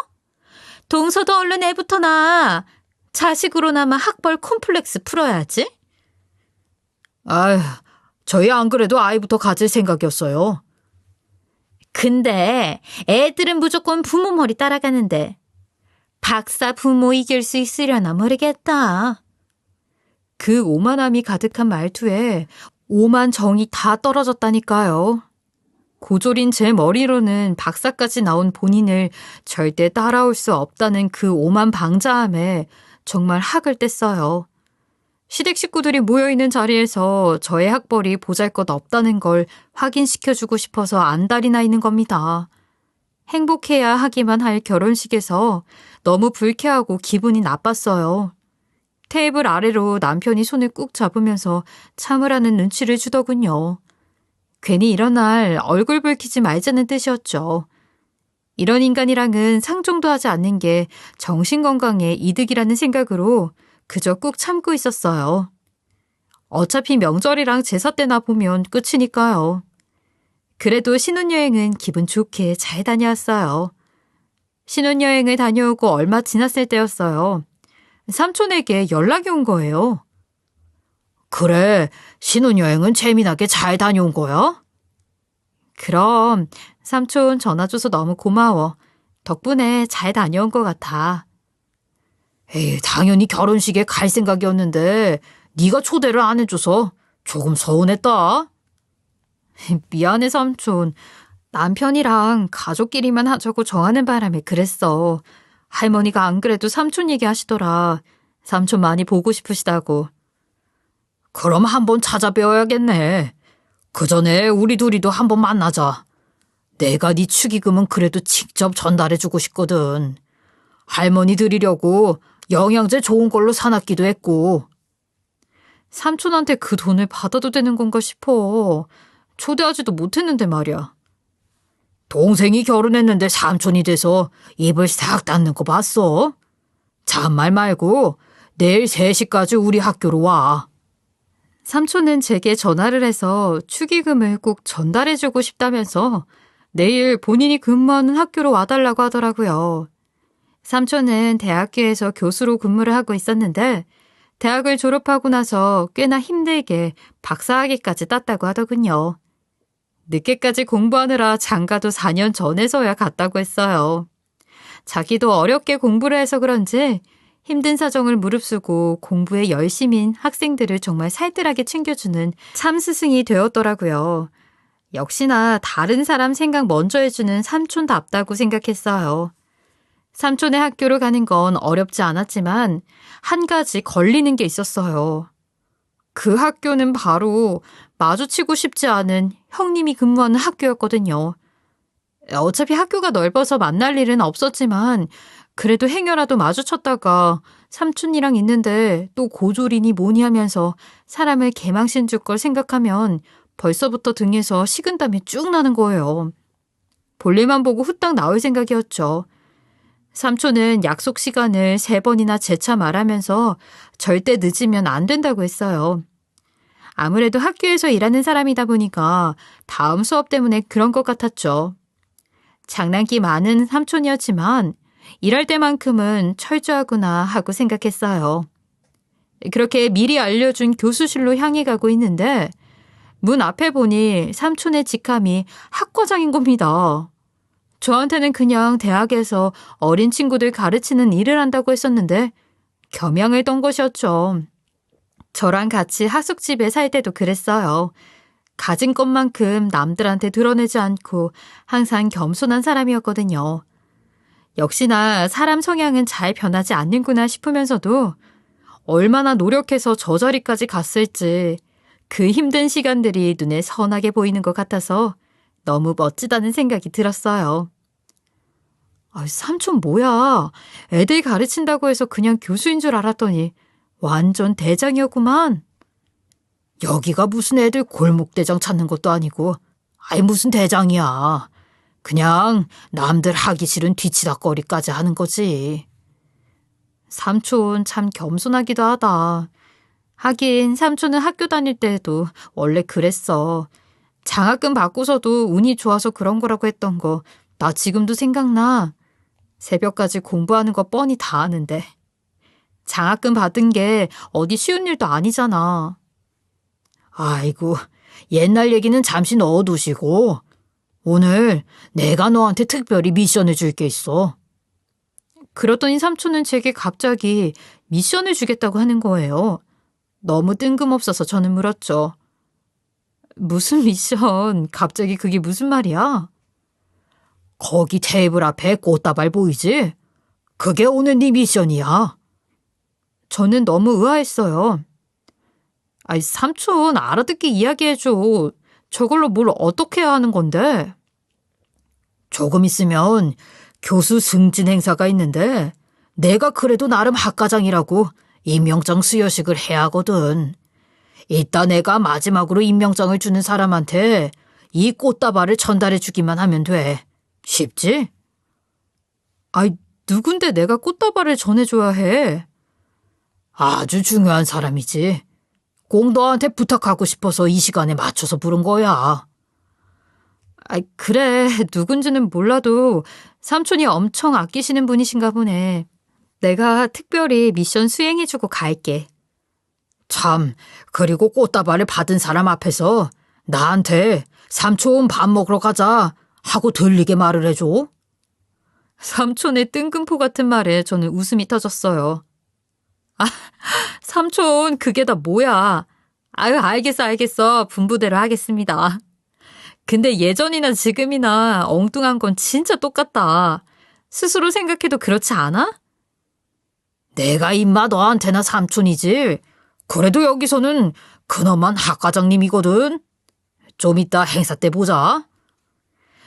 동서도 얼른 애부터 낳아. 자식으로나마 학벌 콤플렉스 풀어야지. 저희 안 그래도 아이부터 가질 생각이었어요. 근데 애들은 무조건 부모 머리 따라가는데 박사 부모 이길 수 있으려나 모르겠다. 그 오만함이 가득한 말투에 오만 정이 다 떨어졌다니까요. 고졸인 제 머리로는 박사까지 나온 본인을 절대 따라올 수 없다는 그 오만 방자함에 정말 학을 뗐어요. 시댁 식구들이 모여있는 자리에서 저의 학벌이 보잘것없다는 걸 확인시켜주고 싶어서 안달이 나 있는 겁니다. 행복해야 하기만 할 결혼식에서 너무 불쾌하고 기분이 나빴어요. 테이블 아래로 남편이 손을 꾹 잡으면서 참으라는 눈치를 주더군요. 괜히 이런 날 얼굴 붉히지 말자는 뜻이었죠. 이런 인간이랑은 상종도 하지 않는 게 정신건강에 이득이라는 생각으로 그저 꾹 참고 있었어요. 어차피 명절이랑 제사 때나 보면 끝이니까요. 그래도 신혼여행은 기분 좋게 잘 다녀왔어요. 신혼여행을 다녀오고 얼마 지났을 때였어요. 삼촌에게 연락이 온 거예요. 그래, 신혼여행은 재미나게 잘 다녀온 거야? 그럼 삼촌 전화 줘서 너무 고마워. 덕분에 잘 다녀온 것 같아. 에이, 당연히 결혼식에 갈 생각이었는데 네가 초대를 안 해줘서 조금 서운했다. 미안해 삼촌. 남편이랑 가족끼리만 하자고 정하는 바람에 그랬어. 할머니가 안 그래도 삼촌 얘기하시더라. 삼촌 많이 보고 싶으시다고. 그럼 한번 찾아뵈어야겠네. 그 전에 우리 둘이도 한번 만나자. 내가 네 축의금은 그래도 직접 전달해주고 싶거든. 할머니 드리려고 영양제 좋은 걸로 사놨기도 했고. 삼촌한테 그 돈을 받아도 되는 건가 싶어. 초대하지도 못했는데 말이야. 동생이 결혼했는데 삼촌이 돼서 입을 싹 닫는 거 봤어? 잔말 말고 내일 3시까지 우리 학교로 와. 삼촌은 제게 전화를 해서 축의금을 꼭 전달해주고 싶다면서 내일 본인이 근무하는 학교로 와달라고 하더라고요. 삼촌은 대학교에서 교수로 근무를 하고 있었는데 대학을 졸업하고 나서 꽤나 힘들게 박사학위까지 땄다고 하더군요. 늦게까지 공부하느라 장가도 4년 전에서야 갔다고 했어요. 자기도 어렵게 공부를 해서 그런지 힘든 사정을 무릅쓰고 공부에 열심인 학생들을 정말 살뜰하게 챙겨주는 참 스승이 되었더라고요. 역시나 다른 사람 생각 먼저 해주는 삼촌답다고 생각했어요. 삼촌의 학교로 가는 건 어렵지 않았지만 한 가지 걸리는 게 있었어요. 그 학교는 바로 마주치고 싶지 않은 형님이 근무하는 학교였거든요. 어차피 학교가 넓어서 만날 일은 없었지만 그래도 행여라도 마주쳤다가 삼촌이랑 있는데 또 고졸이니 뭐니 하면서 사람을 개망신 줄 걸 생각하면 벌써부터 등에서 식은땀이 쭉 나는 거예요. 볼일만 보고 후딱 나올 생각이었죠. 삼촌은 약속 시간을 3번이나 재차 말하면서 절대 늦으면 안 된다고 했어요. 아무래도 학교에서 일하는 사람이다 보니까 다음 수업 때문에 그런 것 같았죠. 장난기 많은 삼촌이었지만 일할 때만큼은 철저하구나 하고 생각했어요. 그렇게 미리 알려준 교수실로 향해 가고 있는데 문 앞에 보니 삼촌의 직함이 학과장인 겁니다. 저한테는 그냥 대학에서 어린 친구들 가르치는 일을 한다고 했었는데 겸양을 떤 것이었죠. 저랑 같이 하숙집에 살 때도 그랬어요. 가진 것만큼 남들한테 드러내지 않고 항상 겸손한 사람이었거든요. 역시나 사람 성향은 잘 변하지 않는구나 싶으면서도 얼마나 노력해서 저 자리까지 갔을지 그 힘든 시간들이 눈에 선하게 보이는 것 같아서 너무 멋지다는 생각이 들었어요. 삼촌 뭐야. 애들 가르친다고 해서 그냥 교수인 줄 알았더니 완전 대장이었구만. 여기가 무슨 애들 골목대장 찾는 것도 아니고 무슨 대장이야. 그냥 남들 하기 싫은 뒤치다꺼리까지 하는 거지. 삼촌 참 겸손하기도 하다. 하긴 삼촌은 학교 다닐 때도 원래 그랬어. 장학금 받고서도 운이 좋아서 그런 거라고 했던 거 나 지금도 생각나. 새벽까지 공부하는 거 뻔히 다 아는데. 장학금 받은 게 어디 쉬운 일도 아니잖아. 아이고, 옛날 얘기는 잠시 넣어두시고 오늘 내가 너한테 특별히 미션을 줄 게 있어. 그러더니 삼촌은 제게 갑자기 미션을 주겠다고 하는 거예요. 너무 뜬금없어서 저는 물었죠. 무슨 미션? 갑자기 그게 무슨 말이야? 거기 테이블 앞에 꽃다발 보이지? 그게 오늘 네 미션이야. 저는 너무 의아했어요. 삼촌 알아듣게 이야기해줘. 저걸로 뭘 어떻게 해야 하는 건데? 조금 있으면 교수 승진 행사가 있는데 내가 그래도 나름 학과장이라고 임명장 수여식을 해야 하거든. 이따 내가 마지막으로 임명장을 주는 사람한테 이 꽃다발을 전달해 주기만 하면 돼. 쉽지? 아이, 누군데 내가 꽃다발을 전해줘야 해? 아주 중요한 사람이지. 꼭 너한테 부탁하고 싶어서 이 시간에 맞춰서 부른 거야. 아이, 그래. 누군지는 몰라도 삼촌이 엄청 아끼시는 분이신가 보네. 내가 특별히 미션 수행해주고 갈게. 참, 그리고 꽃다발을 받은 사람 앞에서 나한테 삼촌 밥 먹으러 가자 하고 들리게 말을 해줘. 삼촌의 뜬금포 같은 말에 저는 웃음이 터졌어요. 아, 삼촌, 그게 다 뭐야. 아유, 알겠어. 분부대로 하겠습니다. 근데 예전이나 지금이나 엉뚱한 건 진짜 똑같다. 스스로 생각해도 그렇지 않아? 내가 임마 너한테나 삼촌이지. 그래도 여기서는 근엄한 학과장님이거든. 좀 이따 행사 때 보자.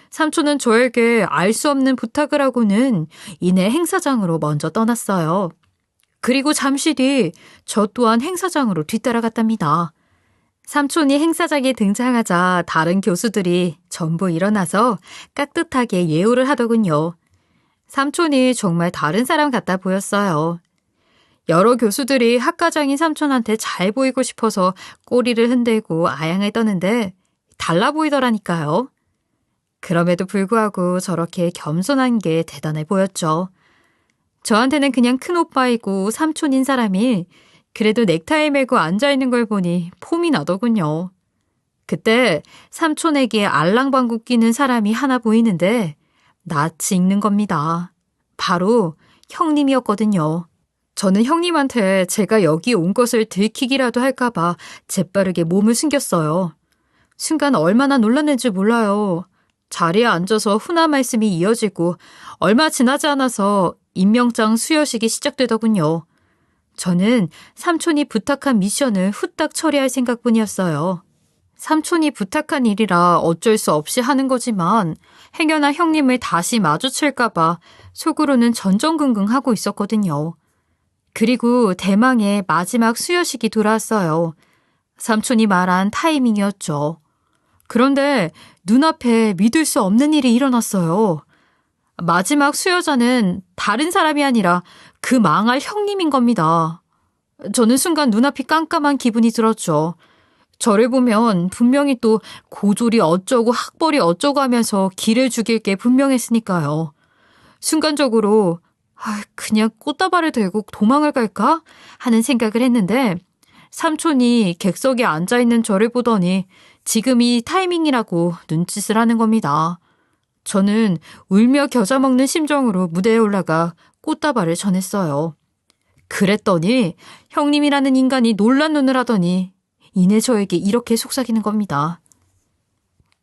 삼촌은 저에게 알 수 없는 부탁을 하고는 이내 행사장으로 먼저 떠났어요. 그리고 잠시 뒤 저 또한 행사장으로 뒤따라갔답니다. 삼촌이 행사장에 등장하자 다른 교수들이 전부 일어나서 깍듯하게 예우를 하더군요. 삼촌이 정말 다른 사람 같아 보였어요. 여러 교수들이 학과장인 삼촌한테 잘 보이고 싶어서 꼬리를 흔들고 아양을 떠는데 달라 보이더라니까요. 그럼에도 불구하고 저렇게 겸손한 게 대단해 보였죠. 저한테는 그냥 큰 오빠이고 삼촌인 사람이 그래도 넥타이 메고 앉아있는 걸 보니 폼이 나더군요. 그때 삼촌에게 알랑방구 끼는 사람이 하나 보이는데 낯이 익는 겁니다. 바로 형님이었거든요. 저는 형님한테 제가 여기 온 것을 들키기라도 할까봐 재빠르게 몸을 숨겼어요. 순간 얼마나 놀랐는지 몰라요. 자리에 앉아서 훈화 말씀이 이어지고 얼마 지나지 않아서 임명장 수여식이 시작되더군요. 저는 삼촌이 부탁한 미션을 후딱 처리할 생각뿐이었어요. 삼촌이 부탁한 일이라 어쩔 수 없이 하는 거지만 행여나 형님을 다시 마주칠까봐 속으로는 전전긍긍하고 있었거든요. 그리고 대망의 마지막 수여식이 돌아왔어요. 삼촌이 말한 타이밍이었죠. 그런데 눈앞에 믿을 수 없는 일이 일어났어요. 마지막 수여자는 다른 사람이 아니라 그 망할 형님인 겁니다. 저는 순간 눈앞이 깜깜한 기분이 들었죠. 저를 보면 분명히 또 고졸이 어쩌고 학벌이 어쩌고 하면서 기를 죽일 게 분명했으니까요. 순간적으로 그냥 꽃다발을 들고 도망을 갈까 하는 생각을 했는데 삼촌이 객석에 앉아있는 저를 보더니 지금이 타이밍이라고 눈짓을 하는 겁니다. 저는 울며 겨자 먹는 심정으로 무대에 올라가 꽃다발을 전했어요. 그랬더니 형님이라는 인간이 놀란 눈을 하더니 이내 저에게 이렇게 속삭이는 겁니다.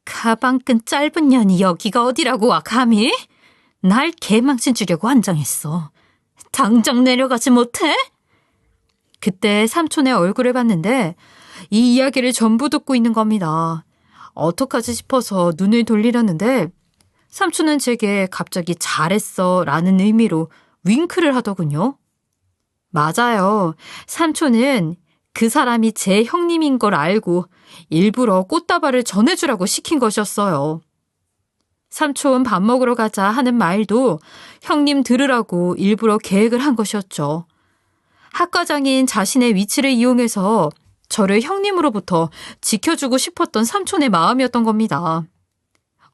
가방끈 짧은 년이 여기가 어디라고 와 감히? 날 개망신 주려고 한장했어. 당장 내려가지 못해? 그때 삼촌의 얼굴을 봤는데 이 이야기를 전부 듣고 있는 겁니다. 어떡하지 싶어서 눈을 돌리려는데 삼촌은 제게 갑자기 잘했어 라는 의미로 윙크를 하더군요. 맞아요. 삼촌은 그 사람이 제 형님인 걸 알고 일부러 꽃다발을 전해주라고 시킨 것이었어요. 삼촌 밥 먹으러 가자 하는 말도 형님 들으라고 일부러 계획을 한 것이었죠. 학과장인 자신의 위치를 이용해서 저를 형님으로부터 지켜주고 싶었던 삼촌의 마음이었던 겁니다.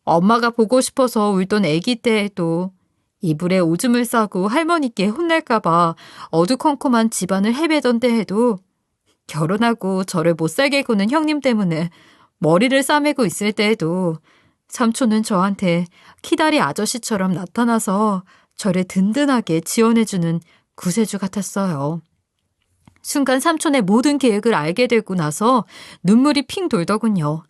엄마가 보고 싶어서 울던 아기 때에도 이불에 오줌을 싸고 할머니께 혼날까봐 어두컴컴한 집안을 헤매던 때에도 결혼하고 저를 못살게 구는 형님 때문에 머리를 싸매고 있을 때에도 삼촌은 저한테 키다리 아저씨처럼 나타나서 저를 든든하게 지원해주는 구세주 같았어요. 순간 삼촌의 모든 계획을 알게 되고 나서 눈물이 핑 돌더군요.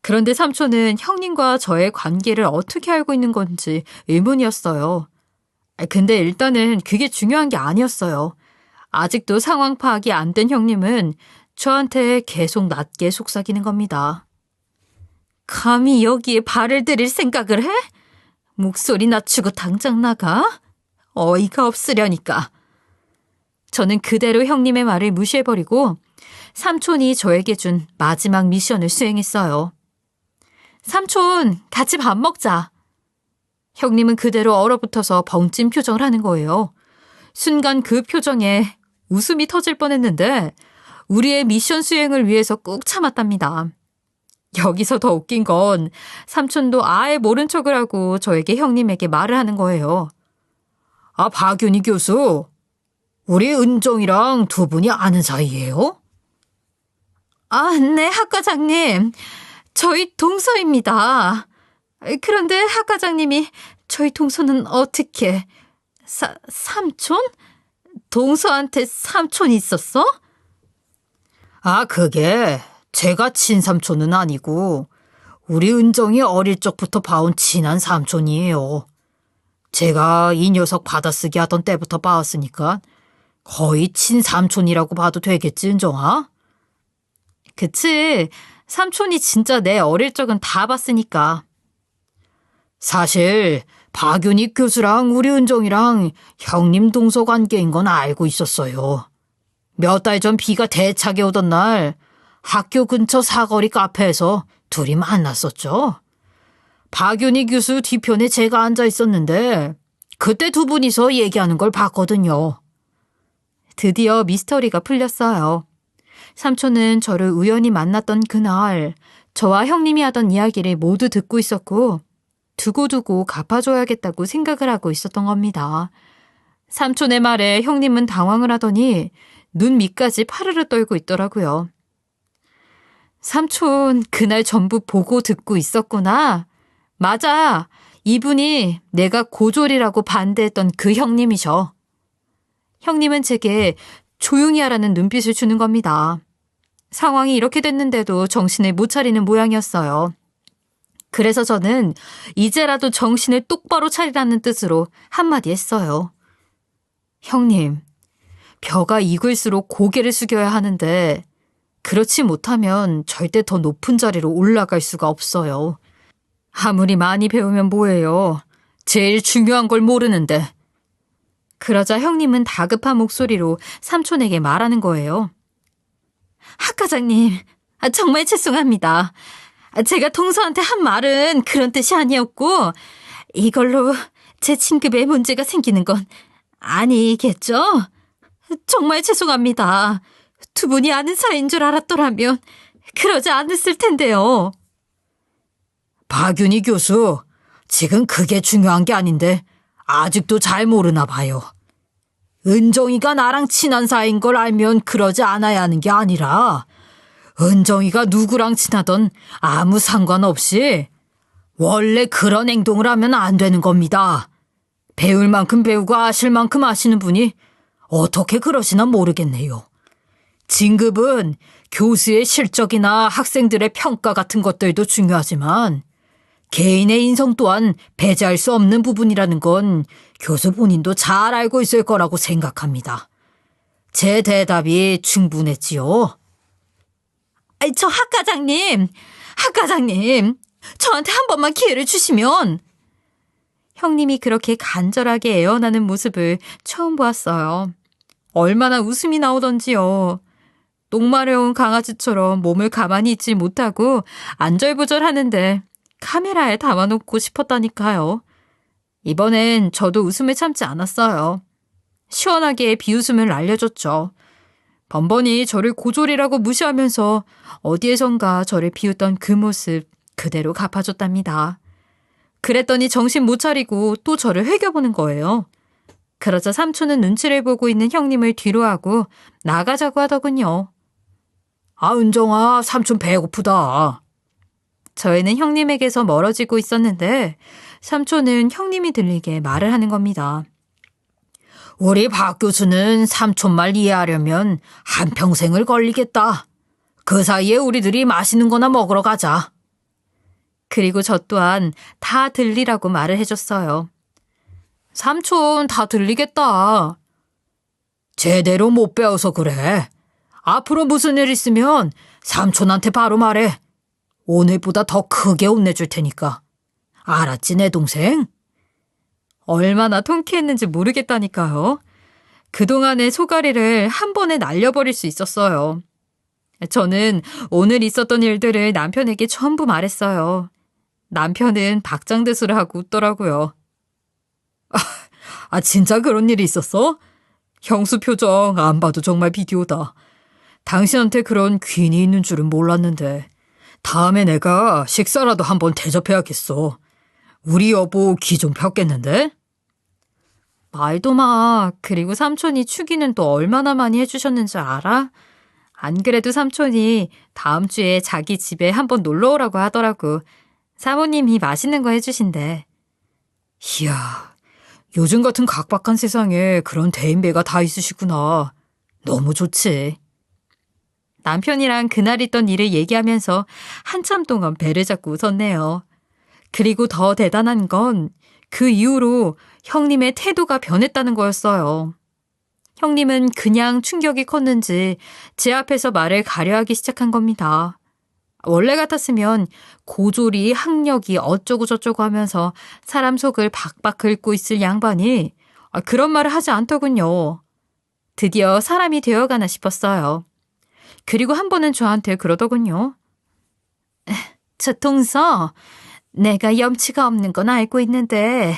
그런데 삼촌은 형님과 저의 관계를 어떻게 알고 있는 건지 의문이었어요. 근데 일단은 그게 중요한 게 아니었어요. 아직도 상황 파악이 안 된 형님은 저한테 계속 낮게 속삭이는 겁니다. 감히 여기에 발을 들일 생각을 해? 목소리 낮추고 당장 나가? 어이가 없으려니까. 저는 그대로 형님의 말을 무시해버리고 삼촌이 저에게 준 마지막 미션을 수행했어요. 삼촌, 같이 밥 먹자. 형님은 그대로 얼어붙어서 벙찐 표정을 하는 거예요. 순간 그 표정에 웃음이 터질 뻔했는데 우리의 미션 수행을 위해서 꾹 참았답니다. 여기서 더 웃긴 건 삼촌도 아예 모른 척을 하고 저에게 형님에게 말을 하는 거예요. 아, 박윤희 교수, 우리 은정이랑 두 분이 아는 사이예요? 아, 네, 학과장님. 저희 동서입니다. 그런데 학과장님이 저희 동서는 어떻게... 삼촌? 동서한테 삼촌이 있었어? 아, 그게 제가 친삼촌은 아니고 우리 은정이 어릴 적부터 봐온 친한 삼촌이에요. 제가 이 녀석 받아쓰기 하던 때부터 봐왔으니까 거의 친삼촌이라고 봐도 되겠지, 은정아? 그치. 삼촌이 진짜 내 어릴 적은 다 봤으니까. 사실 박윤희 교수랑 우리 은정이랑 형님 동서 관계인 건 알고 있었어요. 몇 달 전 비가 대차게 오던 날 학교 근처 사거리 카페에서 둘이 만났었죠. 박윤희 교수 뒤편에 제가 앉아 있었는데 그때 두 분이서 얘기하는 걸 봤거든요. 드디어 미스터리가 풀렸어요. 삼촌은 저를 우연히 만났던 그날 저와 형님이 하던 이야기를 모두 듣고 있었고 두고두고 갚아줘야겠다고 생각을 하고 있었던 겁니다. 삼촌의 말에 형님은 당황을 하더니 눈 밑까지 파르르 떨고 있더라고요. 삼촌, 그날 전부 보고 듣고 있었구나. 맞아. 이분이 내가 고졸이라고 반대했던 그 형님이셔. 형님은 제게 조용히 하라는 눈빛을 주는 겁니다. 상황이 이렇게 됐는데도 정신을 못 차리는 모양이었어요. 그래서 저는 이제라도 정신을 똑바로 차리라는 뜻으로 한마디 했어요. 형님, 벼가 익을수록 고개를 숙여야 하는데 그렇지 못하면 절대 더 높은 자리로 올라갈 수가 없어요. 아무리 많이 배우면 뭐예요. 제일 중요한 걸 모르는데. 그러자 형님은 다급한 목소리로 삼촌에게 말하는 거예요. 학과장님, 정말 죄송합니다. 제가 동서한테 한 말은 그런 뜻이 아니었고 이걸로 제 진급에 문제가 생기는 건 아니겠죠? 정말 죄송합니다. 두 분이 아는 사이인 줄 알았더라면 그러지 않았을 텐데요. 박윤희 교수, 지금 그게 중요한 게 아닌데 아직도 잘 모르나 봐요. 은정이가 나랑 친한 사이인 걸 알면 그러지 않아야 하는 게 아니라 은정이가 누구랑 친하던 아무 상관없이 원래 그런 행동을 하면 안 되는 겁니다. 배울 만큼 배우고 아실 만큼 아시는 분이 어떻게 그러시나 모르겠네요. 진급은 교수의 실적이나 학생들의 평가 같은 것들도 중요하지만 개인의 인성 또한 배제할 수 없는 부분이라는 건 교수 본인도 잘 알고 있을 거라고 생각합니다. 제 대답이 충분했지요? 저 학과장님, 저한테 한 번만 기회를 주시면. 형님이 그렇게 간절하게 애원하는 모습을 처음 보았어요. 얼마나 웃음이 나오던지요. 똥마려운 강아지처럼 몸을 가만히 있지 못하고 안절부절하는데 카메라에 담아놓고 싶었다니까요. 이번엔 저도 웃음을 참지 않았어요. 시원하게 비웃음을 날려줬죠. 번번이 저를 고졸이라고 무시하면서 어디에선가 저를 비웃던 그 모습 그대로 갚아줬답니다. 그랬더니 정신 못 차리고 또 저를 흘겨보는 거예요. 그러자 삼촌은 눈치를 보고 있는 형님을 뒤로 하고 나가자고 하더군요. 아, 은정아, 삼촌 배고프다. 저희는 형님에게서 멀어지고 있었는데 삼촌은 형님이 들리게 말을 하는 겁니다. 우리 박 교수는 삼촌 말 이해하려면 한평생을 걸리겠다. 그 사이에 우리들이 맛있는 거나 먹으러 가자. 그리고 저 또한 다 들리라고 말을 해줬어요. 삼촌 다 들리겠다. 제대로 못 배워서 그래. 앞으로 무슨 일 있으면 삼촌한테 바로 말해. 오늘보다 더 크게 혼내줄 테니까. 알았지, 내 동생? 얼마나 통쾌했는지 모르겠다니까요. 그동안의 소가리를 한 번에 날려버릴 수 있었어요. 저는 오늘 있었던 일들을 남편에게 전부 말했어요. 남편은 박장대소를 하고 웃더라고요. 아, 진짜 그런 일이 있었어? 형수 표정 안 봐도 정말 비디오다. 당신한테 그런 귀인이 있는 줄은 몰랐는데 다음에 내가 식사라도 한번 대접해야겠어. 우리 여보 기 좀 폈겠는데? 말도 마. 그리고 삼촌이 축의는 또 얼마나 많이 해주셨는지 알아? 안 그래도 삼촌이 다음 주에 자기 집에 한번 놀러 오라고 하더라고. 사모님이 맛있는 거 해주신대. 이야, 요즘 같은 각박한 세상에 그런 대인배가 다 있으시구나. 너무 좋지. 남편이랑 그날 있던 일을 얘기하면서 한참 동안 배를 잡고 웃었네요. 그리고 더 대단한 건 그 이후로 형님의 태도가 변했다는 거였어요. 형님은 그냥 충격이 컸는지 제 앞에서 말을 가려하기 시작한 겁니다. 원래 같았으면 고졸이 학력이 어쩌고 저쩌고 하면서 사람 속을 박박 긁고 있을 양반이 그런 말을 하지 않더군요. 드디어 사람이 되어가나 싶었어요. 그리고 한 번은 저한테 그러더군요. 저 동서, 내가 염치가 없는 건 알고 있는데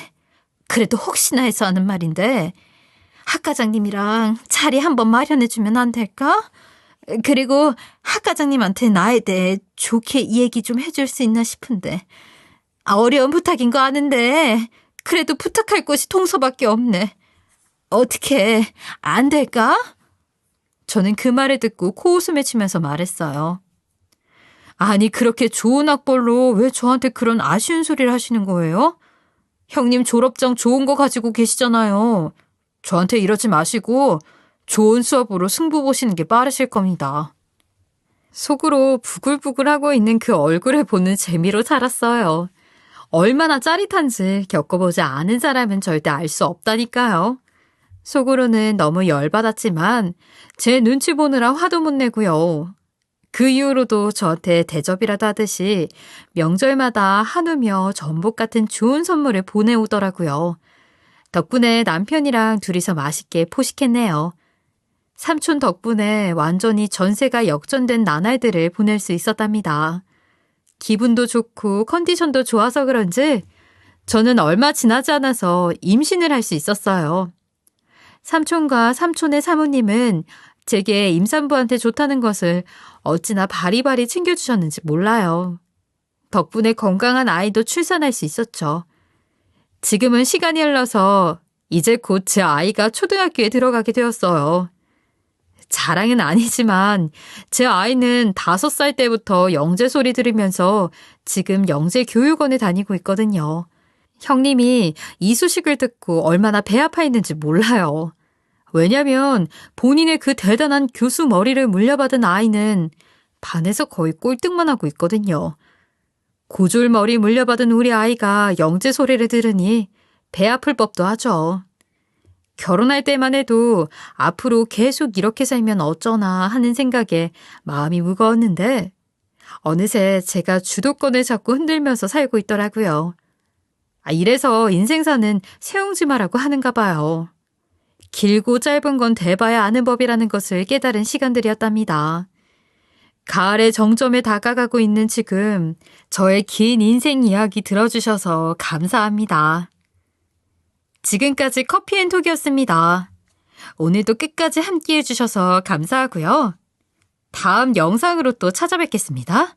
그래도 혹시나 해서 하는 말인데 학 과장님이랑 자리 한번 마련해주면 안 될까? 그리고 학 과장님한테 나에 대해 좋게 얘기 좀 해줄 수 있나 싶은데 어려운 부탁인 거 아는데 그래도 부탁할 곳이 동서밖에 없네. 어떻게 안 될까? 저는 그 말을 듣고 코웃음을 치면서 말했어요. 아니 그렇게 좋은 학벌로 왜 저한테 그런 아쉬운 소리를 하시는 거예요? 형님 졸업장 좋은 거 가지고 계시잖아요. 저한테 이러지 마시고 좋은 수업으로 승부 보시는 게 빠르실 겁니다. 속으로 부글부글하고 있는 그 얼굴을 보는 재미로 살았어요. 얼마나 짜릿한지 겪어보지 않은 사람은 절대 알 수 없다니까요. 속으로는 너무 열받았지만 제 눈치 보느라 화도 못 내고요. 그 이후로도 저한테 대접이라도 하듯이 명절마다 한우며 전복 같은 좋은 선물을 보내오더라고요. 덕분에 남편이랑 둘이서 맛있게 포식했네요. 삼촌 덕분에 완전히 전세가 역전된 나날들을 보낼 수 있었답니다. 기분도 좋고 컨디션도 좋아서 그런지 저는 얼마 지나지 않아서 임신을 할 수 있었어요. 삼촌과 삼촌의 사모님은 제게 임산부한테 좋다는 것을 어찌나 바리바리 챙겨주셨는지 몰라요. 덕분에 건강한 아이도 출산할 수 있었죠. 지금은 시간이 흘러서 이제 곧 제 아이가 초등학교에 들어가게 되었어요. 자랑은 아니지만 제 아이는 5살 때부터 영재 소리 들으면서 지금 영재 교육원에 다니고 있거든요. 형님이 이 소식을 듣고 얼마나 배 아파했는지 몰라요. 왜냐면 본인의 그 대단한 교수 머리를 물려받은 아이는 반에서 거의 꼴등만 하고 있거든요. 고졸 머리 물려받은 우리 아이가 영재 소리를 들으니 배 아플 법도 하죠. 결혼할 때만 해도 앞으로 계속 이렇게 살면 어쩌나 하는 생각에 마음이 무거웠는데 어느새 제가 주도권을 잡고 흔들면서 살고 있더라고요. 이래서 인생사는 세옹지마라고 하는가 봐요. 길고 짧은 건 대봐야 아는 법이라는 것을 깨달은 시간들이었답니다. 가을의 정점에 다가가고 있는 지금 저의 긴 인생 이야기 들어주셔서 감사합니다. 지금까지 커피앤톡이었습니다. 오늘도 끝까지 함께해 주셔서 감사하고요. 다음 영상으로 또 찾아뵙겠습니다.